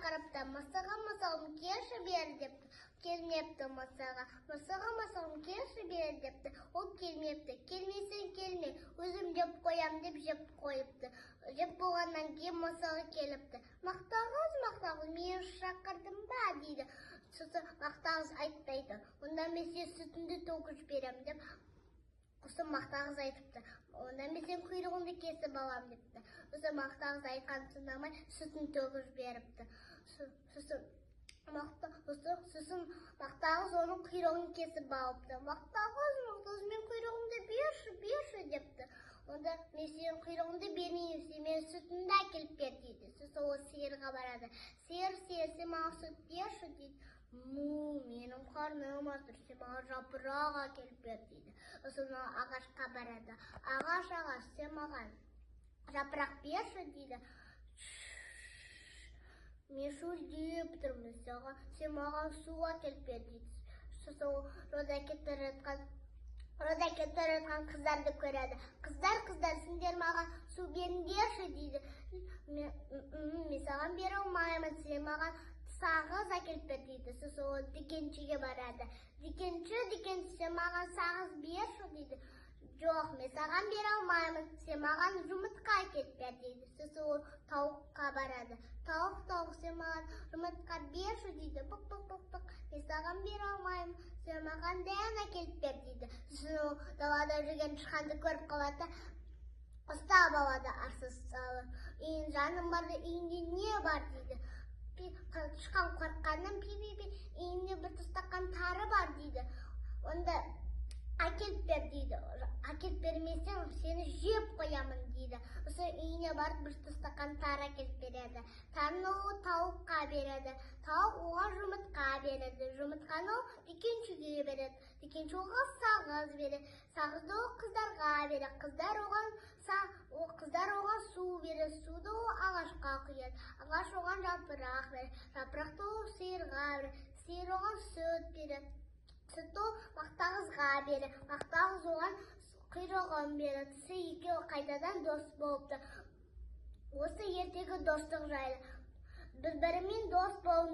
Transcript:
шақырыпты. Мысығы мысығым келші бері депті. Келмепті мысығы. Мысығы мысығым келші бері депті. Ол келмепті. Келмесең келме, өзім жеп қоям деп жеп қойыпты. Жеп болғаннан кейін мысығы келіпті. Мақтағыз, мен шақырдым ба дейді. Сосын мақтағыз айтпайды. Онда мен сен сүтінді төгіп берем деп. Сосын мақтағыз айтыпты. Онда мен сен құйрығыңды кесіп алам депті. Сосын мақтағыз айтқан тыңдамай сүтін төгіп беріпті. Сосын мақтағыз оның құйрығын кесіп алыпты. Мақтағыз, мен құйрығымды берші депті. Онда мен сен құйрығымды бермеймін, сен мен сүтінді әкеліп бер дейді. Сосын ол сиырға барады. Сиыр, сен маған сүт берші дейді. Менің қарным астыр, сен маған жапырақ әкеліп бер дейді. Сосын ағашқа барады. Ағаш, сен маған жапырақ берші дейді. Мен шөлдеп тұрмын, сен маған су әкеліп бер дейді. Сосын Роза кетіп жатқан қыздарды көреді. Қыздар, сендер маған су беріңдерші дейді. Мен саған бере алмаймын, сен маған сағыз әкеліп бер дейді. Сосын ол дүкеншіге барады. Дүкенші, сен маған сағыз берші дейді. Жоқ, мен саған бере алмаймын, сен маған жұмыртқа әкеліп бер дейді. Сосын ол тауыққа барады. Тауық, сен маған жұмыртқа берші дейді. Бұқ, мен саған бере алмаймын, сен маған дән әкеліп бер дейді. Сосын ол далада жүрген тышқанды көріп қалады. Ұстап алады, арсыз салып. Жаным барды, үйінде не бар дейді. Тышқан қорыққаннан үйінде бір тастаққан тары бар дейді. Онда әкеліп бер дейді. Әкеліп бермесең, сені жеп қоямын дейді. Осы үйіне барып бір тастаққан тары әкеліп береді. Тарыны ол тауыққа береді. Тауық оған жұмыртқа береді. Жұмыртқаны ол дүкеншіге береді. Дүкенші оған сағыз береді. Сағызды ол қыздарға береді. Қыздар оған су береді. Суды ол ағашқа құяды. Ағаш оған жапырақ береді. Жапырақты ол сиырға береді. Сиыр оған сүт береді. Сүтті ол мақтағызға береді. Мақтағыз оған құйрығын береді. Осы екеуі қайтадан дос болыпты. Осы ертегі достық жайлы. Бір-бірімен дос болу